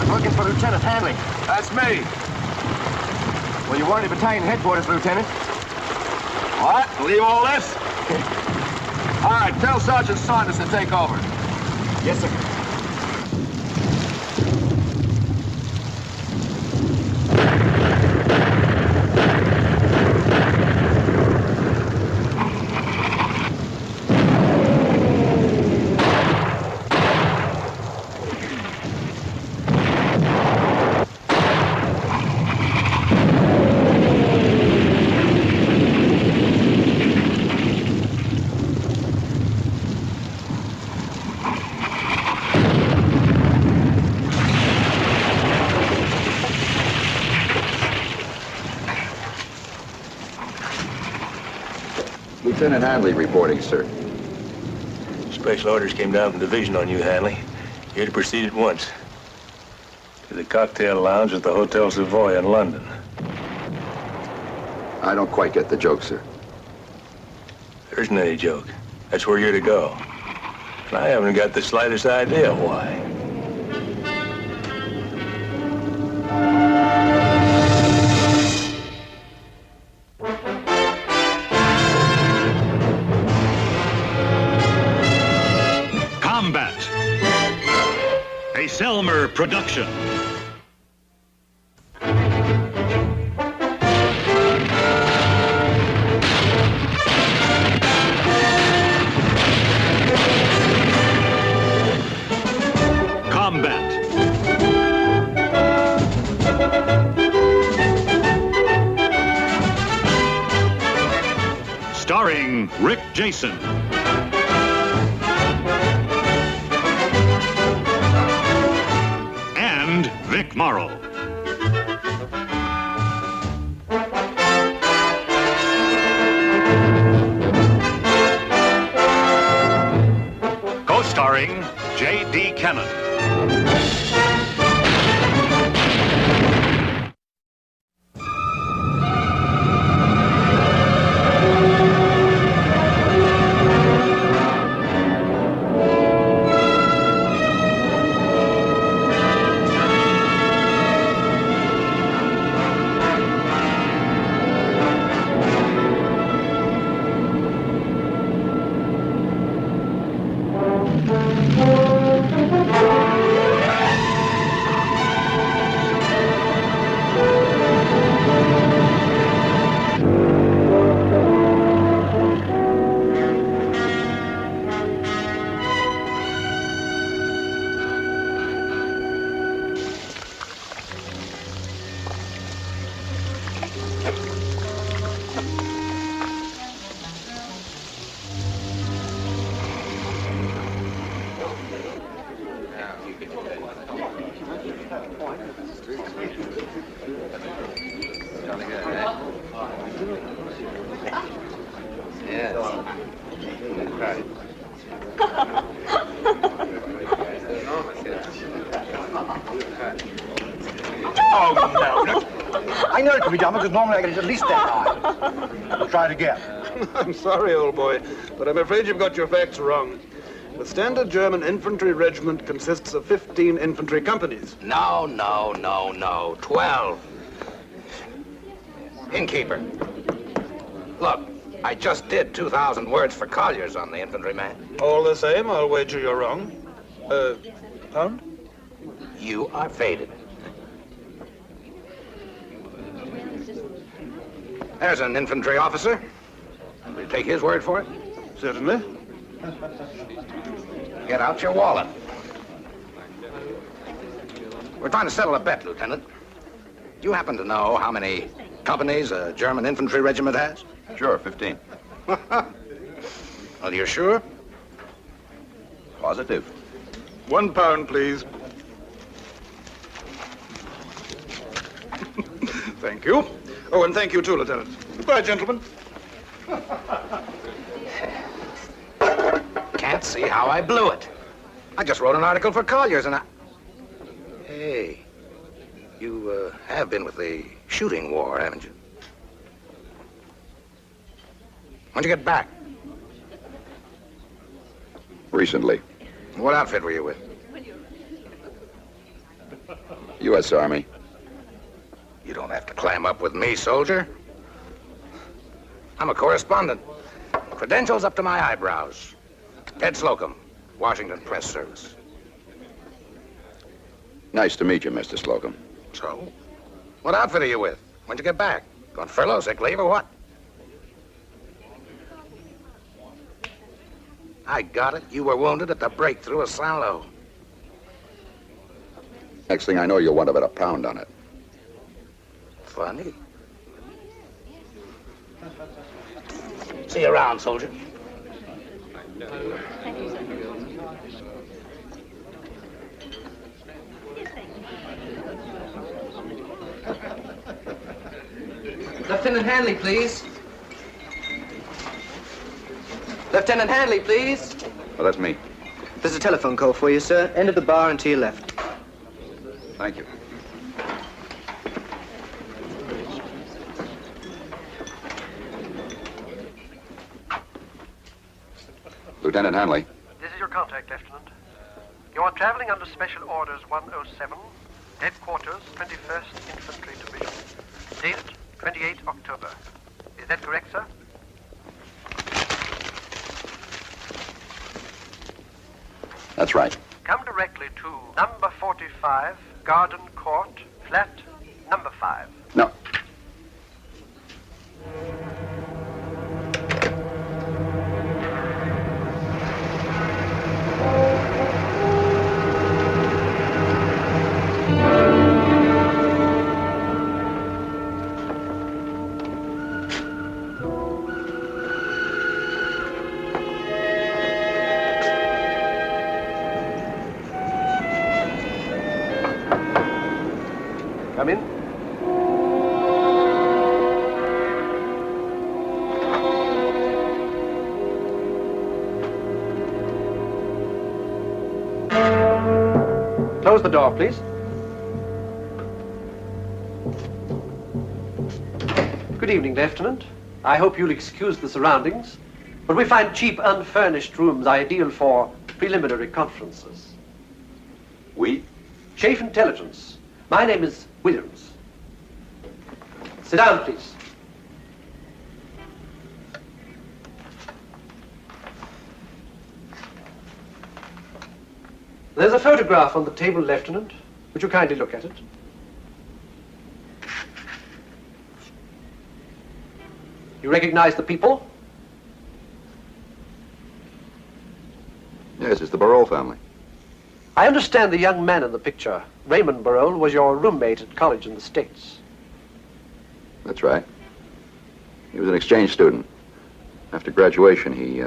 I'm looking for Lieutenant Hanley. That's me. Well, you weren't at battalion headquarters, Lieutenant. What? Leave all this? All right, tell Sergeant Saunders to take over. Yes, sir. Lieutenant Hanley reporting, sir. Special orders came down from division on you, Hanley. You're to proceed at once to the cocktail lounge at the Hotel Savoy in London. I don't quite get the joke, sir. There isn't any joke. That's where you're to go. And I haven't got the slightest idea why. Selmer production. Combat. Starring Rick Jason. Vic Morrow. Co-starring J.D. Cannon. I know it could be done because normally I get it at least that high. We'll try it again. I'm sorry, old boy, but I'm afraid you've got your facts wrong. The standard German infantry regiment consists of 15 infantry companies. No. 12. Innkeeper. Look, I just did 2,000 words for colliers on the infantryman. All the same, I'll wager you're wrong. Pound? You are faded. There's an infantry officer. Will you take his word for it? Certainly. Get out your wallet. We're trying to settle a bet, Lieutenant. Do you happen to know how many companies a German infantry regiment has? Sure, 15. Well, you're sure? Positive. £1, please. Thank you. Oh, and thank you too, Lieutenant. Goodbye, gentlemen. Can't see how I blew it. I just wrote an article for Collier's and I... Hey, you have been with the shooting war, haven't you? When'd you get back? Recently. What outfit were you with? U.S. Army. You don't have to climb up with me, soldier. I'm a correspondent. Credentials up to my eyebrows. Ted Slocum, Washington Press Service. Nice to meet you, Mr. Slocum. So? What outfit are you with? When'd you get back? On furlough, sick leave, or what? I got it. You were wounded at the breakthrough of Saint-Lô. Next thing I know, you'll want about a pound on it. Funny. See you around, soldier. Lieutenant Hanley, please. Lieutenant Hanley, please. Well, that's me. There's a telephone call for you, sir. End of the bar and to your left. Thank you. Lieutenant Hanley. This is your contact, Lieutenant. You are traveling under Special Orders 107, Headquarters, 21st Infantry Division. Date, 28 October. Is that correct, sir? That's right. Come directly to number 45, Garden Court, flat number 5. No. Come in. Close the door, please. Good evening, Lieutenant. I hope you'll excuse the surroundings, but we find cheap, unfurnished rooms ideal for preliminary conferences. We? Chief Intelligence. My name is Williams. Sit down, please. There's a photograph on the table, Lieutenant. Would you kindly look at it? You recognize the people? Yes, it's the Morrow family. I understand the young man in the picture, Raymond Morrow, was your roommate at college in the States. That's right. He was an exchange student. After graduation, he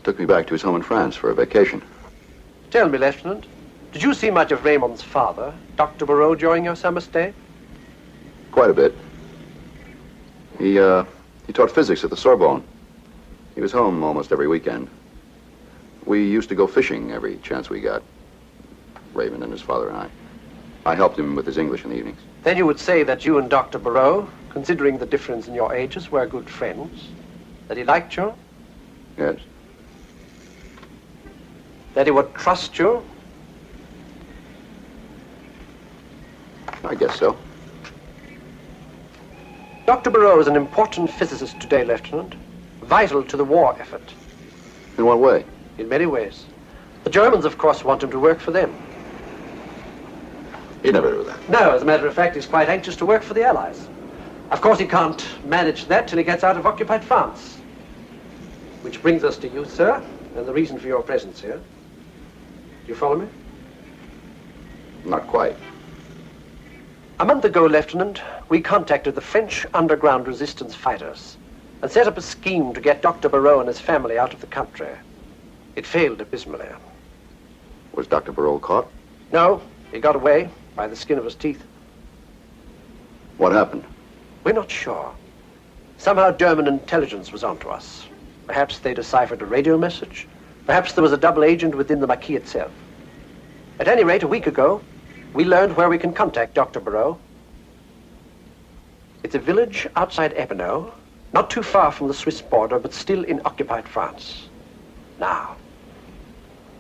took me back to his home in France for a vacation. Tell me, Lieutenant, did you see much of Raymond's father, Dr. Morrow, during your summer stay? Quite a bit. He taught physics at the Sorbonne. He was home almost every weekend. We used to go fishing every chance we got, Raymond and his father and I. I helped him with his English in the evenings. Then you would say that you and Dr. Morrow, considering the difference in your ages, were good friends? That he liked you? Yes. That he would trust you? I guess so. Dr. Morrow is an important physicist today, Lieutenant. Vital to the war effort. In what way? In many ways. The Germans, of course, want him to work for them. He'd never do that. No, as a matter of fact, he's quite anxious to work for the Allies. Of course, he can't manage that till he gets out of occupied France. Which brings us to you, sir, and the reason for your presence here. Do you follow me? Not quite. A month ago, Lieutenant, we contacted the French underground resistance fighters and set up a scheme to get Dr. Morrow and his family out of the country. It failed abysmally. Was Dr. Morrow caught? No, he got away by the skin of his teeth. What happened? We're not sure. Somehow German intelligence was onto us. Perhaps they deciphered a radio message. Perhaps there was a double agent within the Maquis itself. At any rate, a week ago, we learned where we can contact Dr. Morrow. It's a village outside Epinal, not too far from the Swiss border, but still in occupied France. Now,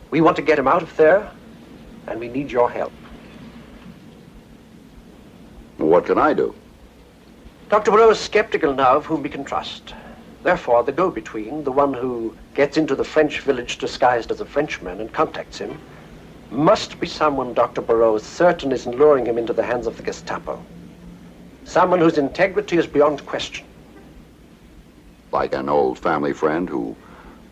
we want to get him out of there, and we need your help. What can I do? Dr. Morrow is skeptical now of whom we can trust. Therefore, the go-between, the one who gets into the French village disguised as a Frenchman and contacts him, must be someone Dr. Morrow is certain isn't luring him into the hands of the Gestapo. Someone whose integrity is beyond question. Like an old family friend who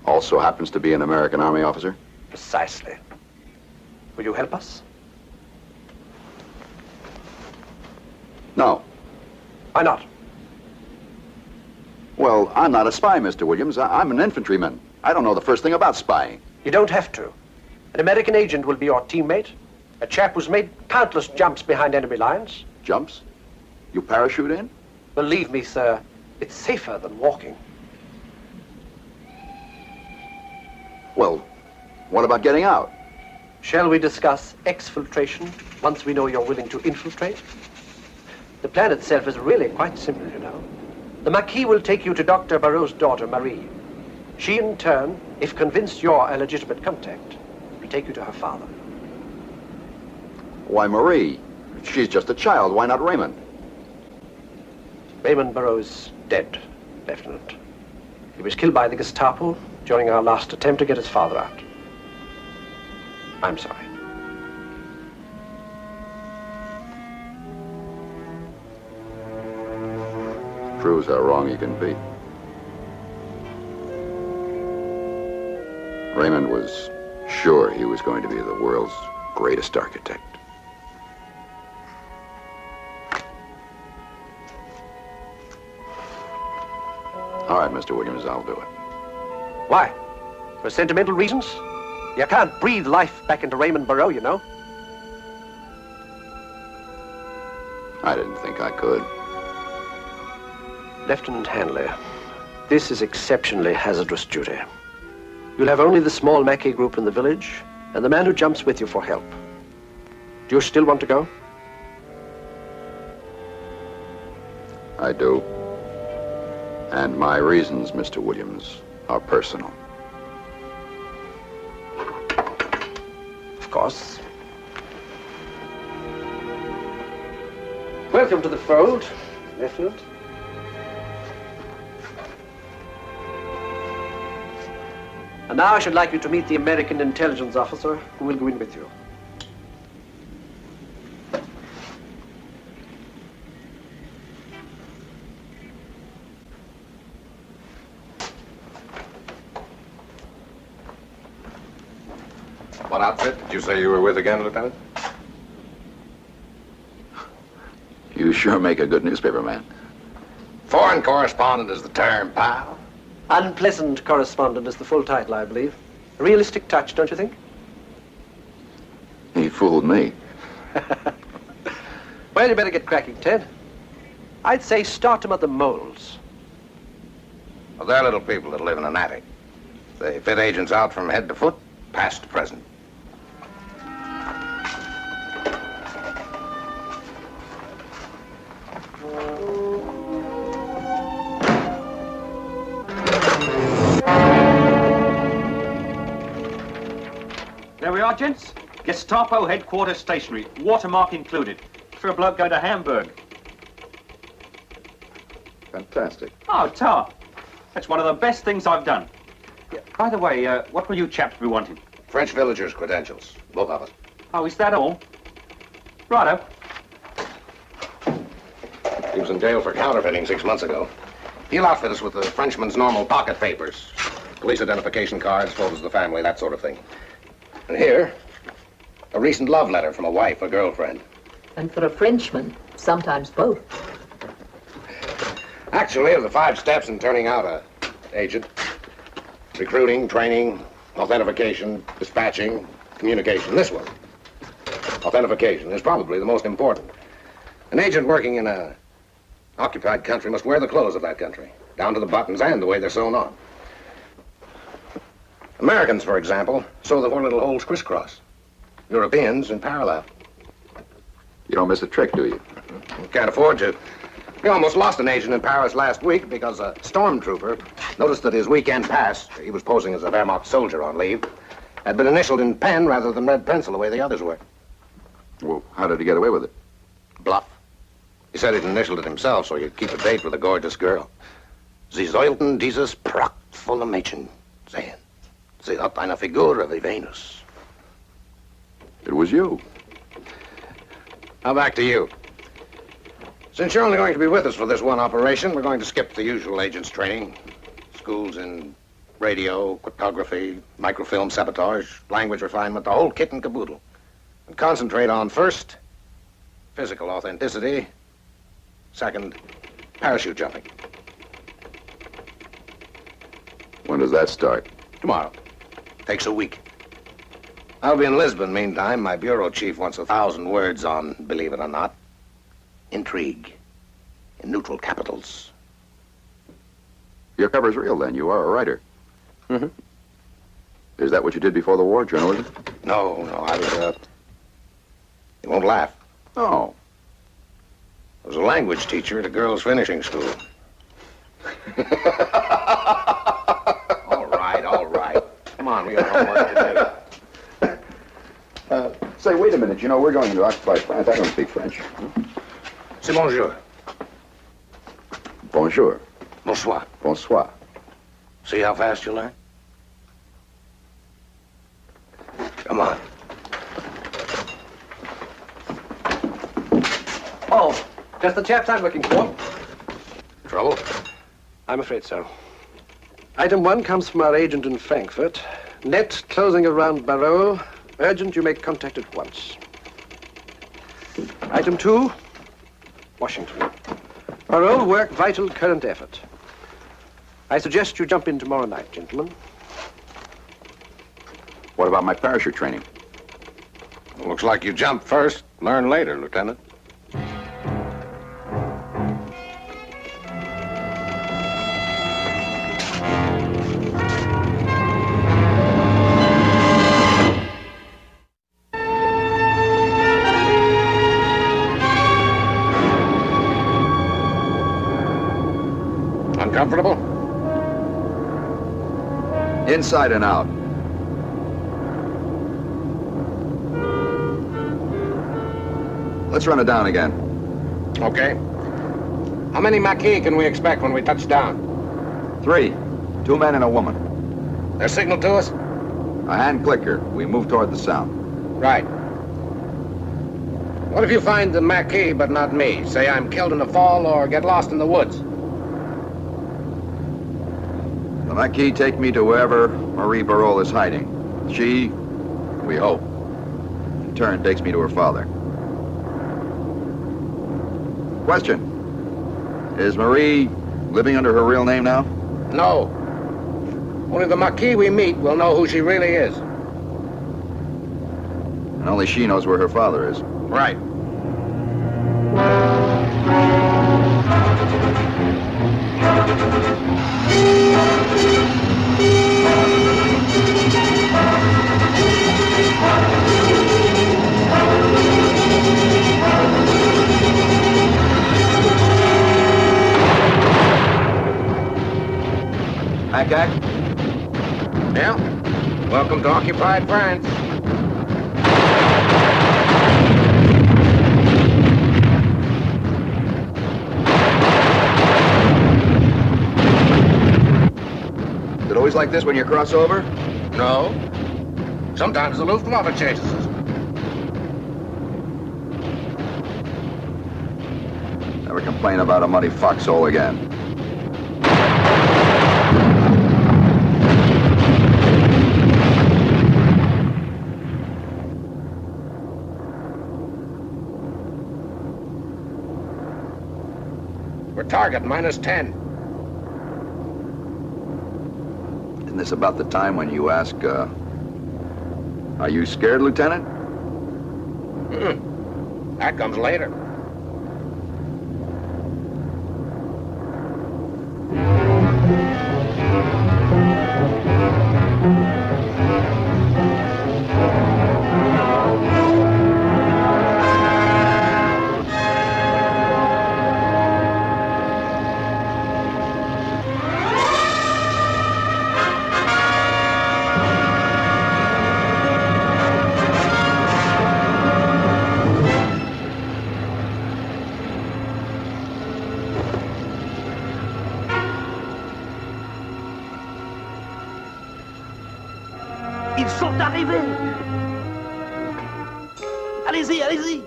also happens to be an American Army officer? Precisely. Will you help us? No. Why not? Well, I'm not a spy, Mr. Williams. I'm an infantryman. I don't know the first thing about spying. You don't have to. An American agent will be your teammate. A chap who's made countless jumps behind enemy lines. Jumps? You parachute in? Believe me, sir, it's safer than walking. Well, what about getting out? Shall we discuss exfiltration once we know you're willing to infiltrate? The plan itself is really quite simple, you know. The Marquis will take you to Dr. Barreau's daughter, Marie. She, in turn, if convinced you're a legitimate contact, will take you to her father. Why Marie? She's just a child. Why not Raymond? Raymond Barreau's dead, Lieutenant. He was killed by the Gestapo during our last attempt to get his father out. I'm sorry. Proves how wrong you can be. Raymond was sure he was going to be the world's greatest architect. All right, Mr. Williams, I'll do it. Why? For sentimental reasons? You can't breathe life back into Raymond Barreau, you know. I didn't think I could. Lieutenant Hanley, this is exceptionally hazardous duty. You'll have only the small Mackay group in the village and the man who jumps with you for help. Do you still want to go? I do. And my reasons, Mr. Williams, are personal. Of course. Welcome to the fold, Lieutenant. And now I should like you to meet the American intelligence officer who will go in with you. What outfit did you say you were with again, Lieutenant? You sure make a good newspaper man. Foreign correspondent is the term, pal. Unpleasant correspondent is the full title, I believe. A realistic touch, don't you think? He fooled me. Well, you better get cracking, Ted. I'd say start him at the moles. Well, they're little people that live in an attic. They fit agents out from head to foot, past to present. There we are, gents. Gestapo headquarters stationery, watermark included. For a bloke going to Hamburg. Fantastic. Oh, tar. That's one of the best things I've done. Yeah, by the way, what will you chaps be wanting? French villagers' credentials, both of us. Oh, is that all? Righto. He was in jail for counterfeiting 6 months ago. He'll outfit us with the Frenchman's normal pocket papers. Police identification cards, photos of the family, that sort of thing. And here, a recent love letter from a wife or girlfriend. And for a Frenchman, sometimes both. Actually, of the 5 steps in turning out a agent, recruiting, training, authentication, dispatching, communication, this one, authentication, is probably the most important. An agent working in a occupied country must wear the clothes of that country, down to the buttons and the way they're sewn on. Americans, for example, sew the 4 little holes crisscross. Europeans in parallel. You don't miss a trick, do you? Can't afford to. We almost lost an agent in Paris last week because a stormtrooper noticed that his weekend pass, he was posing as a Wehrmacht soldier on leave, had been initialed in pen rather than red pencil the way the others were. Well, how did he get away with it? Bluff. He said he'd initialed it himself so he'd keep a date with a gorgeous girl. Sie sollten dieses prachtvolle Mädchen sehen. Sie hat eine Figur wie Venus. It was you. Now back to you. Since you're only going to be with us for this one operation, we're going to skip the usual agent's training. Schools in radio, cryptography, microfilm sabotage, language refinement, the whole kit and caboodle. And concentrate on, first, physical authenticity. Second, parachute jumping. When does that start? Tomorrow. Takes a week. I'll be in Lisbon meantime. My bureau chief wants 1,000 words on, believe it or not, intrigue in neutral capitals. Your cover's real, then. You are a writer. Mm-hmm. Is that what you did before the war, journalism? No, I was, you won't laugh. Oh. I was a language teacher at a girls' finishing school. All right. Come on, we got homework to do. Say, wait a minute. You know, we're going to occupy France. I don't speak French. C'est bonjour. Bonjour. Bonsoir. Bonsoir. See how fast you learn? Come on. Oh, just the chaps I'm looking for. Trouble? I'm afraid so. Item 1 comes from our agent in Frankfurt. Net closing around Morrow. Urgent, you make contact at once. Item 2, Washington. Morrow, work vital current effort. I suggest you jump in tomorrow night, gentlemen. What about my parachute training? Looks like you jump first, learn later, Lieutenant. Uncomfortable? Inside and out. Let's run it down again. Okay. How many Maquis can we expect when we touch down? 3. 2 men and a woman. Their signal to us? A hand clicker. We move toward the sound. Right. What if you find the Maquis but not me? Say I'm killed in the fall or get lost in the woods. The Maquis take me to wherever Marie Barol is hiding. She, we hope, in turn takes me to her father. Question. Is Marie living under her real name now? No. Only the Maquis we meet will know who she really is. And only she knows where her father is. Right. Ack? Yeah. Welcome to occupied France. Is it always like this when you cross over? No. Sometimes the Luftwaffe chases us. Never complain about a muddy foxhole again. We're target -10. Isn't this about the time when you ask, are you scared, Lieutenant? That comes later. sont arrivés. Allez-y, allez-y.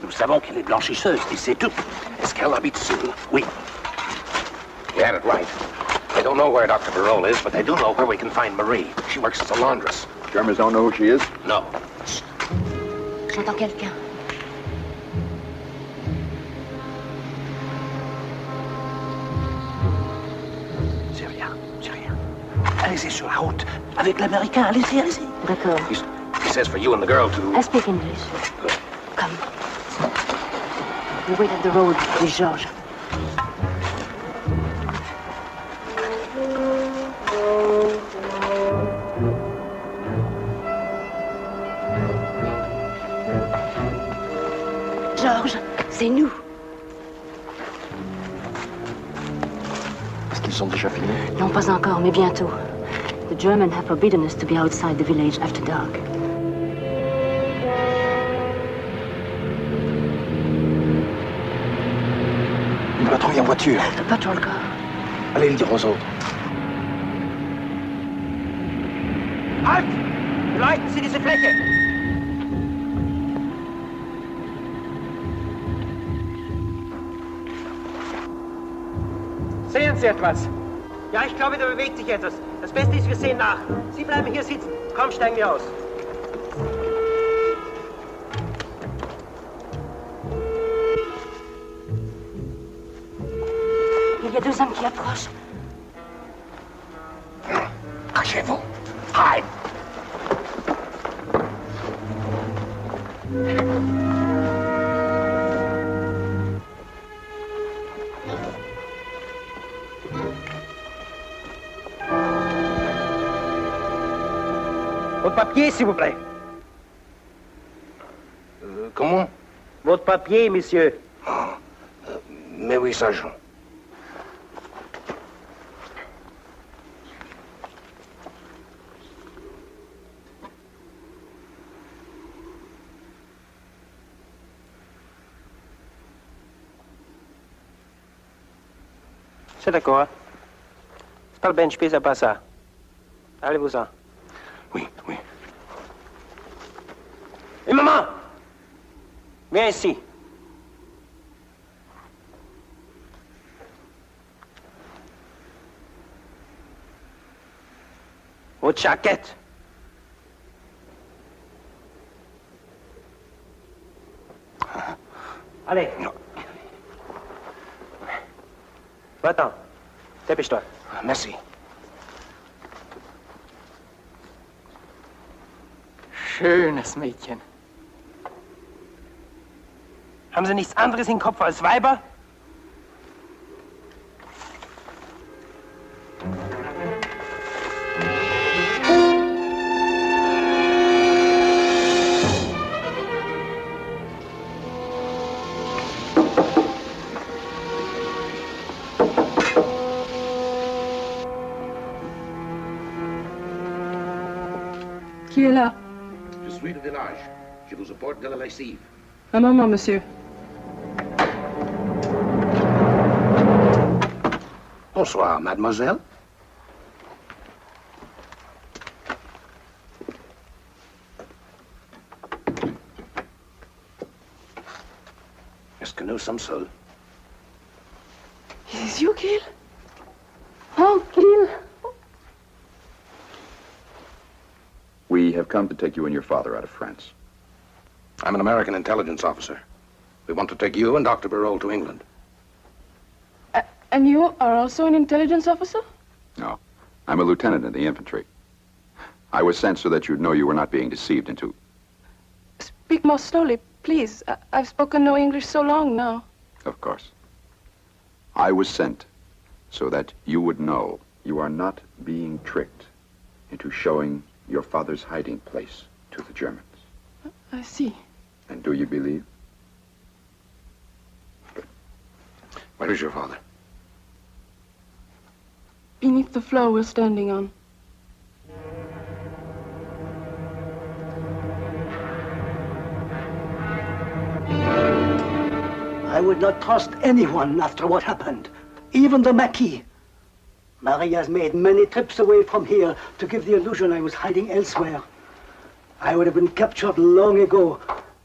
Nous savons qu'elle est blanchisseuse, et c'est tout. Est-ce qu'elle habite seule? Oui. You had it right. They don't know where Dr. Barole is, but they do know where we can find Marie. She works as a laundress. Germans don't know who she is? No. J'entends quelqu'un. C'est rien, c'est rien. Allez-y sur la route. Avec l'Américain, allez-y, allez-y. D'accord. He says for you and the girl to... I speak English. Come. We wait at the road with Georges. Georges, c'est nous. Est-ce qu'ils sont déjà finis? Non, pas encore, mais bientôt. The Germans have forbidden us to be outside the village after dark. Une patrouille en voiture. The patrol car. Allez le dire aux autres. Halt! Beleuchten Sie diese Fläche! Sehen Sie etwas? Ja, ich glaube, da bewegt sich etwas. Das Beste ist, wir sehen nach. Sie bleiben hier sitzen. Komm, steigen wir aus. Il y a deux hommes qui approchent. Cachez-vous. Hide. Votre papier, s'il vous plaît. Comment? Votre papier, monsieur. Mais oui, sergent. C'est d'accord, hein? C'est pas le bench, ça pas ça. Allez-vous-en. Oui, oui. Et maman! Viens ici. Votre jaquette. Allez. Va-t'en. Dépêche-toi. Merci. Schönes Mädchen. Haben Sie nichts anderes im Kopf als Weiber? Qui est là? Je suis le village. Je vous apporte de la lessive. Un moment, monsieur. Bonsoir, mademoiselle. Est-ce que nous sommes seuls? Is you, Gil? Oh, Gil. We have come to take you and your father out of France. I'm an American intelligence officer. We want to take you and Dr. Barol to England. And you are also an intelligence officer? No. I'm a lieutenant in the infantry. I was sent so that you'd know you were not being deceived into... Speak more slowly, please. I've spoken no English so long now. Of course. I was sent so that you would know you are not being tricked into showing your father's hiding place to the Germans. I see. And do you believe? Good. Where is your father? Beneath the floor we're standing on. I would not trust anyone after what happened, even the Marquis. Marie has made many trips away from here to give the illusion I was hiding elsewhere. I would have been captured long ago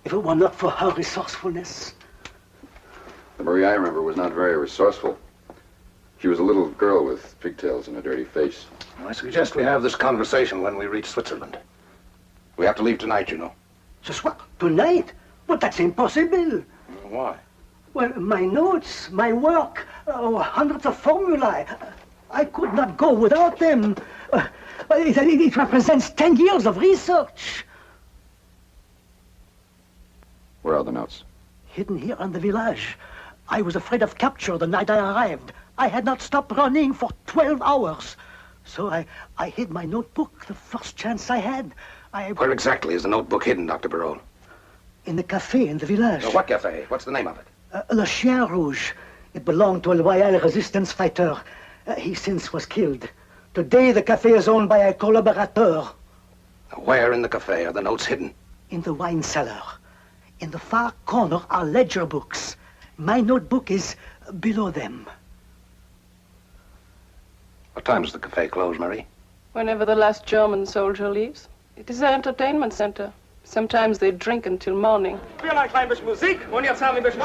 if it were not for her resourcefulness. The Marie I remember was not very resourceful. She was a little girl with pigtails and a dirty face. I suggest we have this conversation when we reach Switzerland. We have to leave tonight, you know. Ce soir? Tonight? But that's impossible. Why? Well, my notes, my work, hundreds of formulae. I could not go without them. It represents 10 years of research. Where are the notes? Hidden here in the village. I was afraid of capture the night I arrived. I had not stopped running for 12 hours. So I hid my notebook the first chance I had. Where exactly is the notebook hidden, Dr. Barol? In the cafe in the village. What cafe? What's the name of it? Le Chien Rouge. It belonged to a loyal resistance fighter. He since was killed. Today the cafe is owned by a collaborateur. Where in the cafe are the notes hidden? In the wine cellar. In the far corner are ledger books. My notebook is below them. What time does the cafe close, Marie? Whenever the last German soldier leaves. It is an entertainment center. Sometimes they drink until morning. Spielen ein klein bisschen Musik und jetzt haben wir ein bisschen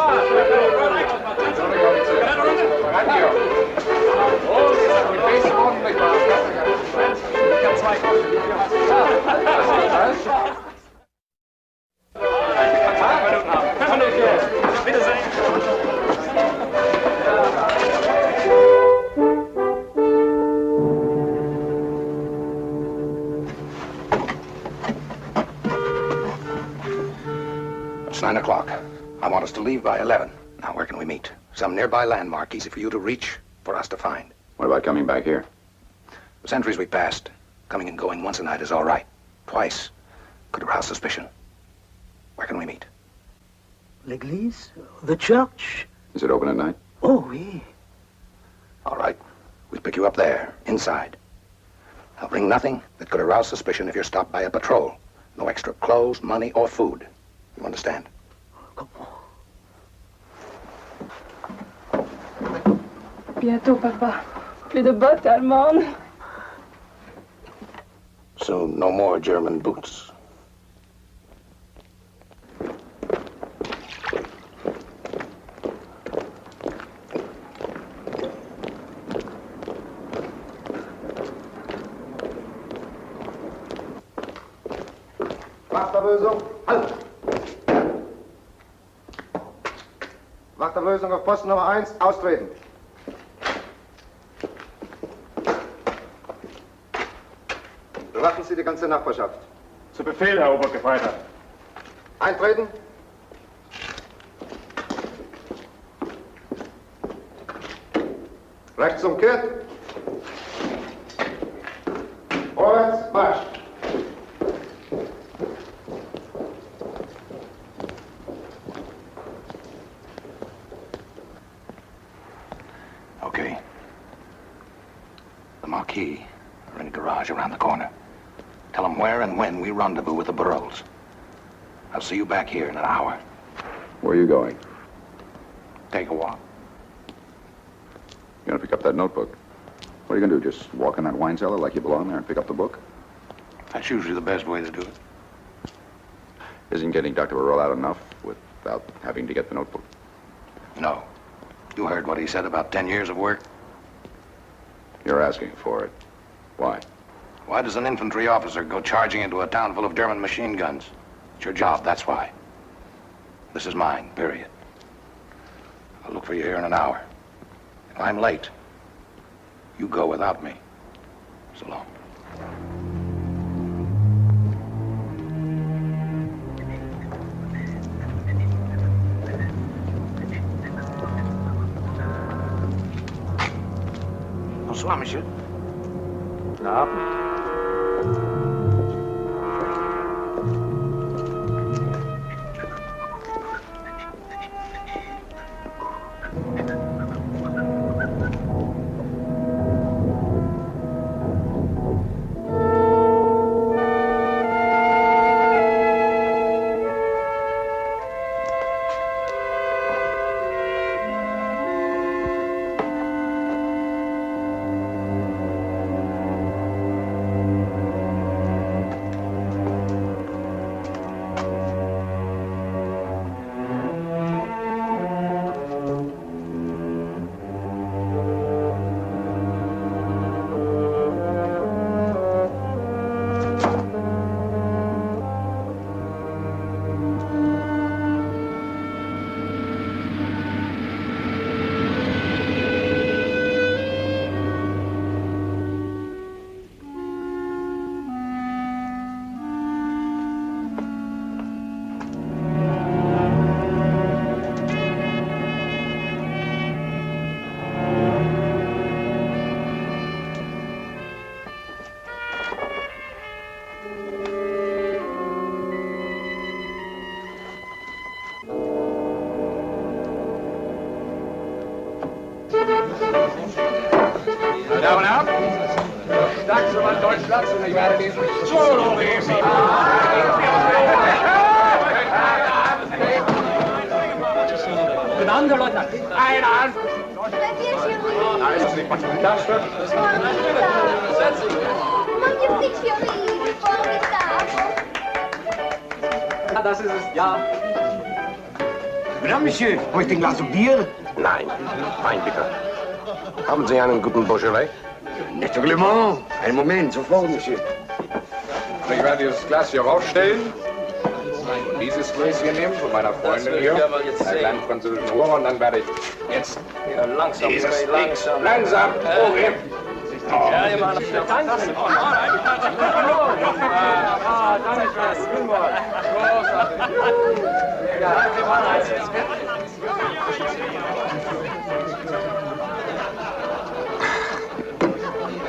It's 9 o'clock. I want us to leave by 11. Now, where can we meet? Some nearby landmark, easy for you to reach, for us to find. What about coming back here? The sentries we passed, coming and going once a night is all right. Twice could arouse suspicion. Where can we meet? L'église? The church? Is it open at night? Oh, oui. All right. We'll pick you up there, inside. I'll bring nothing that could arouse suspicion if you're stopped by a patrol. No extra clothes, money, or food. You understand? Bientôt, papa. Plus de bottes allemandes. Soon, no more German boots. Wachterlösung, halt! Wachterlösung auf Posten Nummer 1, austreten. Bewachen Sie die ganze Nachbarschaft. Zu Befehl, Herr Obergefreiter. Eintreten. Rechts umkehrt. Vorwärts, Marsch. Okay. The Marquis are in a garage around the corner. Tell them where and when we rendezvous with the Barols. I'll see you back here in an hour. Where are you going? Take a walk. You're gonna pick up that notebook. What are you gonna do, just walk in that wine cellar like you belong there and pick up the book? That's usually the best way to do it. Isn't getting Dr. Morrow out enough without having to get the notebook? No. You heard what he said about 10 years of work? You're asking for it. Why? Why does an infantry officer go charging into a town full of German machine guns? It's your job, that's why. This is mine, period. I'll look for you here in an hour. If I'm late, you go without me. So long. Bonsoir, monsieur. Guten Abend. Down out. Staatsanwalt Deutschlands und ich werde diesen Solo lesen. Benannter Leutnant. Ein an. Nein, ist nicht manchmal. Das stimmt. Das ist es, ja. Madame, Monsieur, möchte ein Glas Bier? Nein, Wein bitte. Haben Sie einen guten Beaujolais? Naturellement. Einen Moment, sofort, Monsieur. Ich werde dieses Glas hier rausstellen. Dieses Gläschen nehmen von meiner Freundin hier. Einen kleinen französischen Rohr und dann werde ich jetzt langsam, dieses langsam. Langsam. Oh, hier. Ja, ihr Mann. Danke.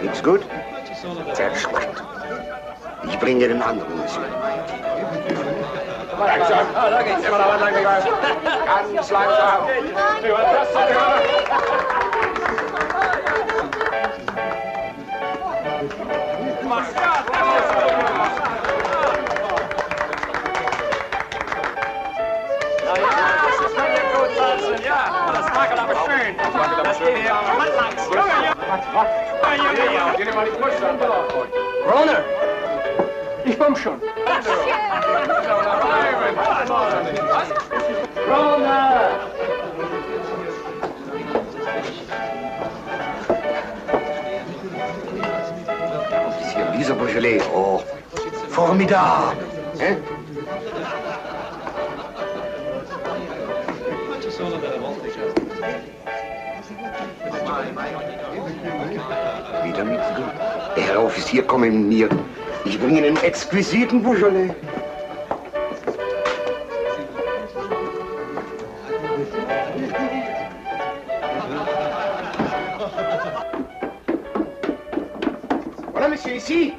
Nichts gut? Sehr schlecht. Ich bringe den anderen, Monsieur. Langsam. Da geht's. Immer noch langsam. Ganz langsam. Das mag aber schön. Das geht ja Mann langs. Geh dir mal die Brust an. Runner! Ich komm schon. Runner! Monsieur, dieser Beaujolais, oh, formidable. Hein? Wieder nichts gut. Der Herr Offizier komme mit mir. Ich bringe einen exquisiten Beaujolais. Voilà, monsieur, ici.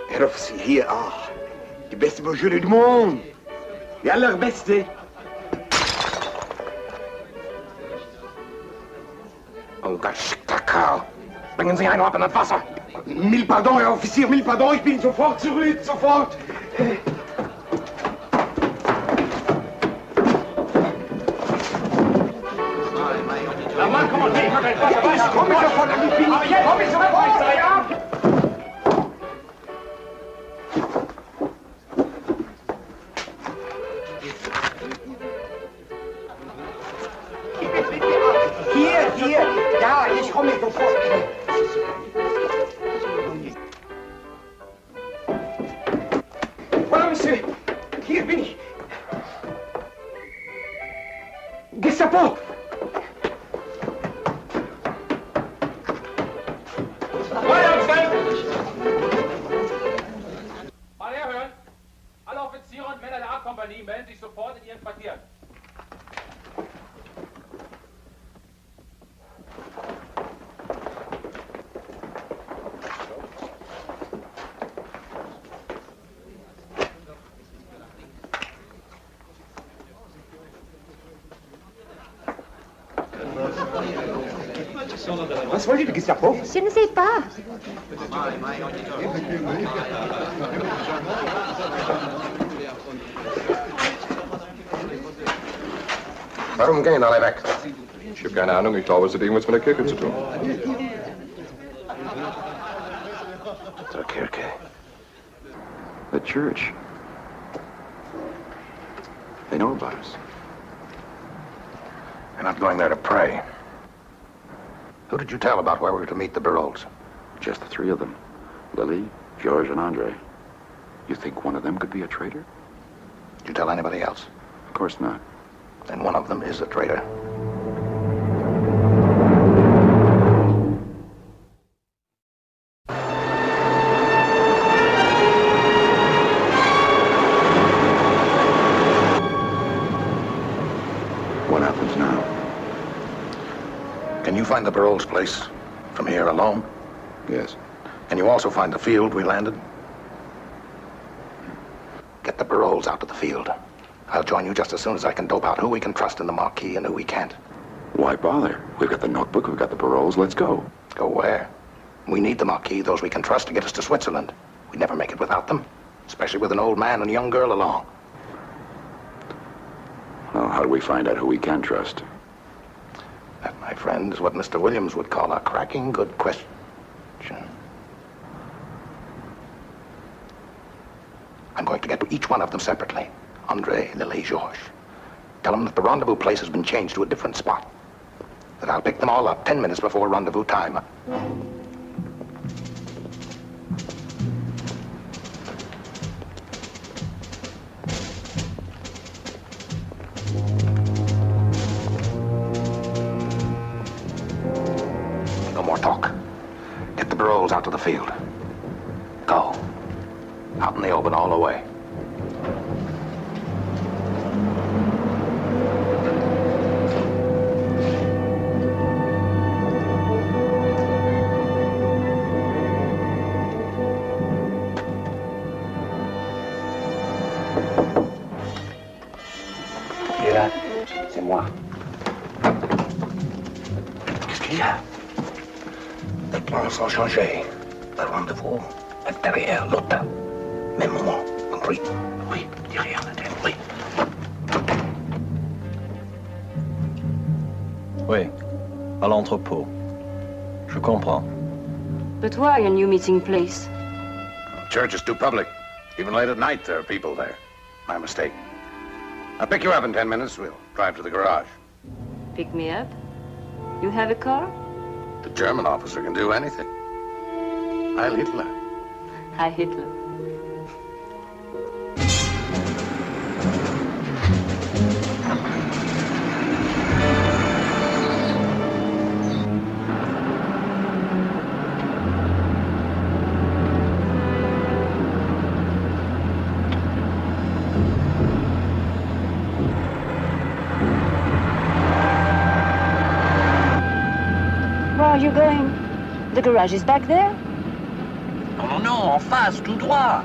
Herr Offizier, hier, die beste Beaujolais du monde. Die allerbeste. Ungeschickter Kerl. Bringen Sie einen Ort in das Wasser. Mille pardon, Herr Offizier, mille pardon, ich bin sofort zurück, sofort. Na Mann, komm mal, geh, mach ein Wasser, weißt du? Komm ich sofort, aber jetzt komm ich sofort, ja? Hier, ja, ich komme sofort. Chance! Hier bin ich! Gestapo! Mal herhören! Alle Offiziere und Männer der A-Kompanie melden sich sofort in ihren Quartieren. Was wollt ihr, die Gestapo? Je ne sais pas. Warum gehen alle weg? Ich habe keine Ahnung, ich glaube, es hat irgendwas mit der Kirche zu tun. Zur Kirche. The church. They know about us. We're not going there to pray. Who did you tell about where we were to meet the Barolles? Just the three of them. Lily, George, and Andre. You think one of them could be a traitor? Did you tell anybody else? Of course not. Then one of them is a traitor. What happens now? Can you find the Barolles' place from here alone? Yes. Can you also find the field we landed? Get the Barolles out to the field. I'll join you just as soon as I can dope out who we can trust in the Marquis and who we can't. Why bother? We've got the notebook, we've got the Barolles, let's go. Go where? We need the Marquis, those we can trust to get us to Switzerland. We'd never make it without them, especially with an old man and a young girl along. Well, how do we find out who we can trust? That, my friend, is what Mr. Williams would call a cracking good question. I'm going to get to each one of them separately. Andre, Lily, Georges. Tell them that the rendezvous place has been changed to a different spot. That I'll pick them all up 10 minutes before rendezvous time. No more talk. Get the Barolles out to the field. Go. Out in the open all the way. Et là, c'est moi. Qu'est-ce qu'il y a? Les plans sont changés. Le rendez-vous est derrière l'hôtel. Même moment, compris? Oui, derrière la tête, oui. Oui, à l'entrepôt. Je comprends. But why a new meeting place? Church is too public. Even late at night, there are people there. My mistake. I'll pick you up in 10 minutes. We'll drive to the garage. Pick me up? You have a car? The German officer can do anything. Heil Hitler. Hi, Hitler. Where are you going? The garage is back there? Non, non, en face, tout droit.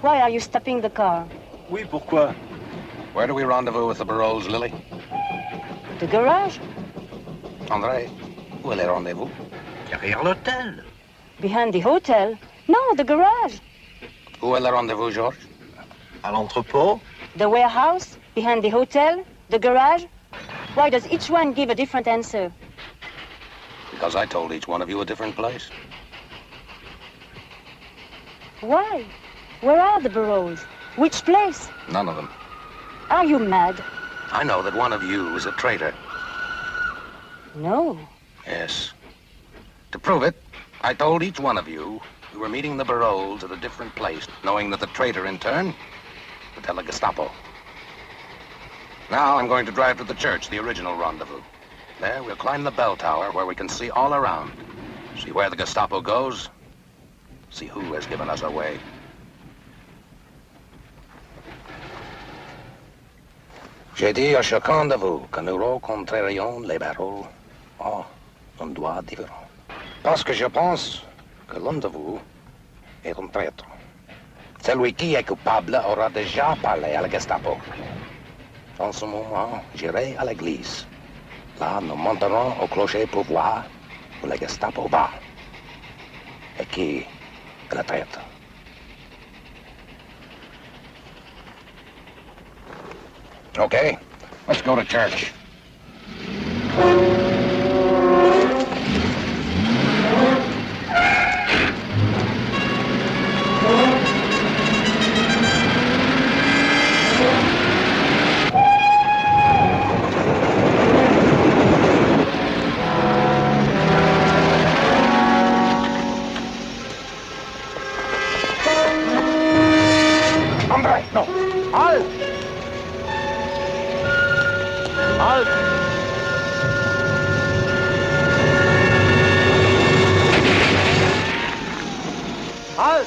Why are you stopping the car? Oui, pourquoi? Where do we rendezvous with the Barolles, Lily? The garage? André, où est le rendezvous? Derrière l'hôtel. Behind the hotel? No, the garage. Où est le rendezvous, Georges? À l'entrepôt? The warehouse? Behind the hotel? The garage? Why does each one give a different answer? Because I told each one of you a different place. Why? Where are the Barolles? Which place? None of them. Are you mad? I know that one of you is a traitor. No. Yes, To prove it, I told each one of you we were meeting the Barolles at a different place, knowing that the traitor, in turn, would tell the Gestapo. Now I'm going to drive to the church, the original rendezvous. There, we'll climb the bell tower where we can see all around. See where the Gestapo goes. See who has given us away. J'ai dit à chacun de vous que nous rencontrerions les Barolles en endroits différents. Parce que je pense que l'un de vous est un traître. Celui qui est coupable aura déjà parlé à la Gestapo. En ce moment, j'irai à l'église. Là, nous monterons au clocher pour voir où la Gestapo va. Et qui est le traître. Okay, let's go to church. Hombre, no. Halt! Halt! Halt!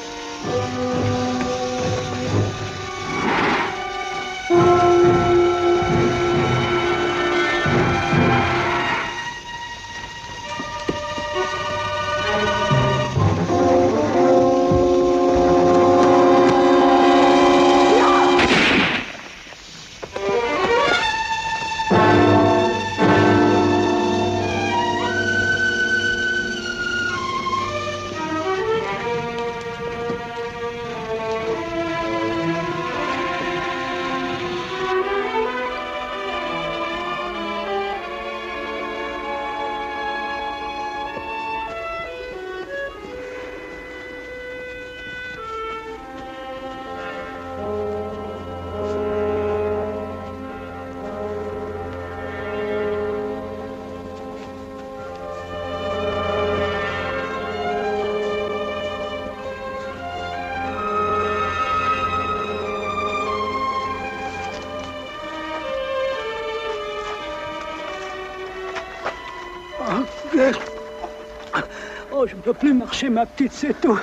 Oh, je ne peux plus marcher, ma petite, c'est tout.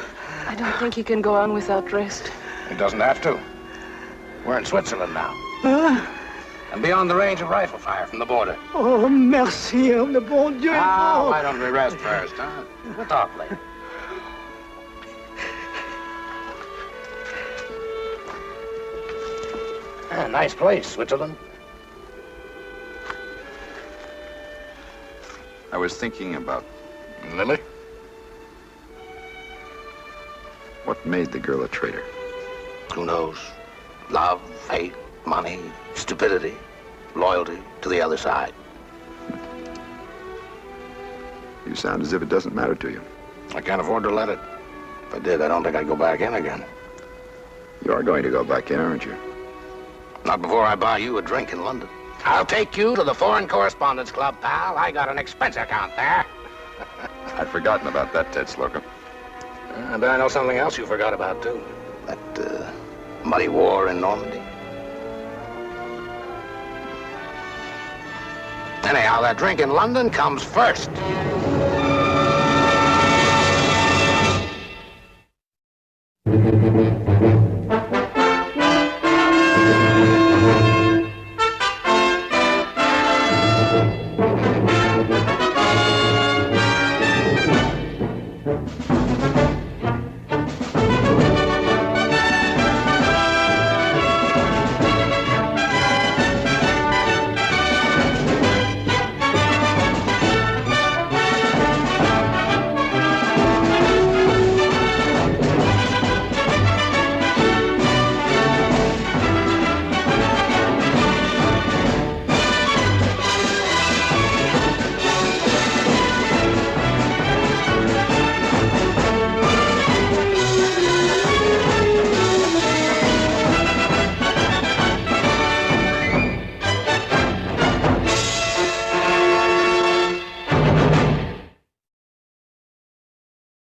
I don't think he can go on without rest. He doesn't have to. We're in Switzerland now. Hein? And beyond the range of rifle fire from the border. Oh, merci, oh, le bon Dieu. Ah, Oh. why don't we rest first, huh? We'll talk later. Ah, nice place, Switzerland. I was thinking about Lily? what made the girl a traitor. Who knows? Love, hate, money, stupidity, loyalty to the other side. You sound as if it doesn't matter to you. I can't afford to let it. If I did, I don't think I'd go back in again. You are going to go back in, aren't you? Not before I buy you a drink in London. I'll take you to the Foreign Correspondents Club, pal. I got an expense account there. I'd forgotten about that, Ted Slocum. And I know something else you forgot about, too. That muddy war in Normandy. Anyhow, that drink in London comes first.